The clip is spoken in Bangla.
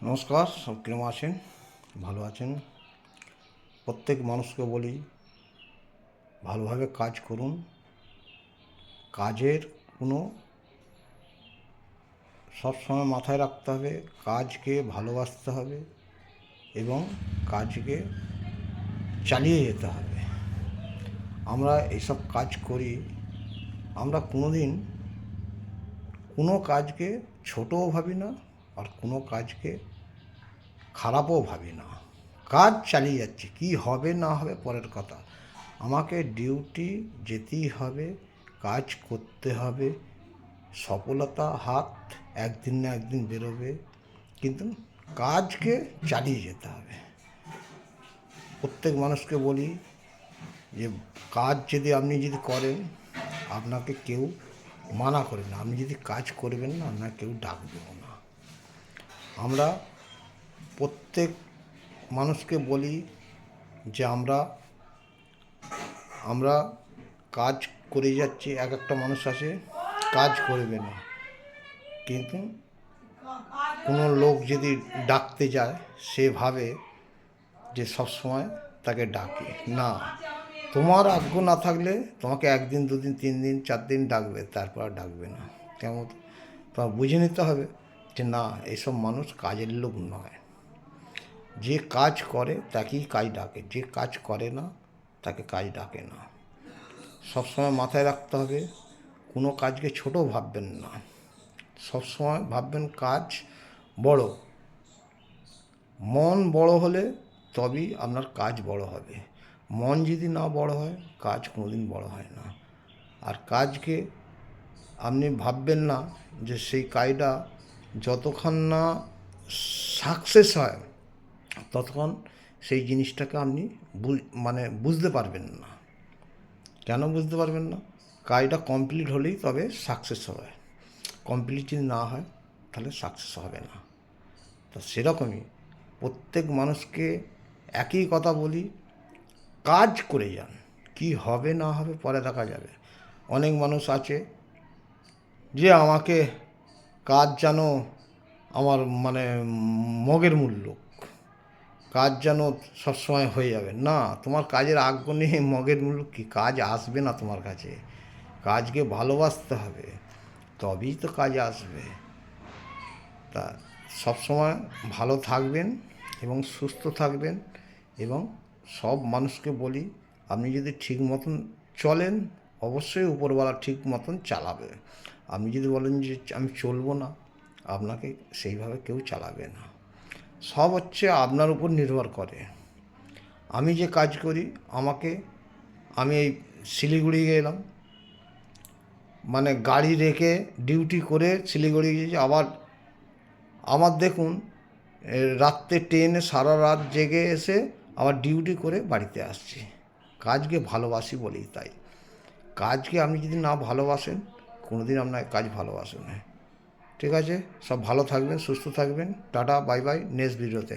নমস্কার, সব কেমন আছেন? ভালো আছেন? প্রত্যেক মানুষকে বলি ভালোভাবে কাজ করুন। কাজের কোনো সবসময় মাথায় রাখতে হবে, কাজকে ভালোবাসতে হবে এবং কাজকে চালিয়ে যেতে হবে। আমরা এইসব কাজ করি, আমরা কোনো কাজকে ছোটও ভাবি না আর কোনো কাজকে খারাপও ভাবি না। কাজ চালিয়ে যাচ্ছি, কী হবে না হবে পরের কথা। আমাকে ডিউটি যেতেই হবে, কাজ করতে হবে। সফলতা হাত একদিন না একদিন বেরোবে, কিন্তু কাজকে চালিয়ে যেতে হবে। প্রত্যেক মানুষকে বলি যে কাজ আপনি যদি করেন, আপনাকে কেউ মানা করে না। আপনি যদি কাজ করবেন না, আপনাকে কেউ ডাকবেও না। আমরা প্রত্যেক মানুষকে বলি যে আমরা কাজ করে যাচ্ছি। একটা মানুষ আছে কাজ করবে না, কিন্তু কোনো লোক যদি ডাকতে যায় সে ভাবে যে সবসময় তাকে ডাকে না। তোমার আগ্রহ না থাকলে তোমাকে একদিন দুদিন 3 দিন 4 দিন ডাকবে, তারপর আর ডাকবে না। তেমন তোমার বুঝে নিতে হবে যে না, এসব মানুষ কাজের লোক নয়। যে কাজ করে তাকেই কাজ ডাকে, যে কাজ করে না তাকে কাজ ডাকে না। সবসময় মাথায় রাখতে হবে, কোনো কাজকে ছোট ভাববেন না। সবসময় ভাববেন কাজ বড়। মন বড় হলে তবেই আপনার কাজ বড় হবে। মন যদি না বড় হয়, কাজ কোনোদিন বড় হয় না। আর কাজকে আপনি ভাববেন না যে সেই কাজটা যতক্ষণ না সাকসেস হয় ততক্ষণ সেই জিনিসটাকে আপনি বুঝতে পারবেন না। কেন বুঝতে পারবেন না? কাজটা কমপ্লিট হলেই তবে সাকসেস হবে। কমপ্লিট যদি না হয় তাহলে সাকসেস হবে না। তো সেরকমই প্রত্যেক মানুষকে একই কথা বলি, কাজ করে যান। কি হবে না হবে পরে দেখা যাবে। অনেক মানুষ আছে যে আমাকে কাজ যেন আমার মগের মূল্য, কাজ যেন সবসময় হয়ে যাবে। না, তোমার কাজের আগ্রহ নেই, মগের মূল্য কী? কাজ আসবে না তোমার কাছে। কাজকে ভালোবাসতে হবে, তবেই তো কাজ আসবে। তা সবসময় ভালো থাকবেন এবং সুস্থ থাকবেন। এবং সব মানুষকে বলি, আপনি যদি ঠিক মতন চলেন, অবশ্যই উপরওয়ালা ঠিক মতন চালাবে। আপনি যদি বলেন যে আমি চলবো না, আপনাকে সেইভাবে কেউ চালাবে না। সব হচ্ছে আপনার উপর নির্ভর করে। আমি যে কাজ করি, আমি এই শিলিগুড়ি গেলাম, গাড়ি রেখে ডিউটি করে শিলিগুড়ি গিয়েছি। আমার দেখুন, রাত্রে ট্রেনে সারা রাত জেগে এসে আবার ডিউটি করে বাড়িতে আসছি। কাজকে ভালোবাসি বলেই তাই। কাজকে আপনি যদি না ভালোবাসেন, কোনোদিন আপনার কাজ ভালোবাসে না। ঠিক আছে, সব ভালো থাকবেন, সুস্থ থাকবেন। টাটা, বাই বাই, নেক্সট ভিডিওতে।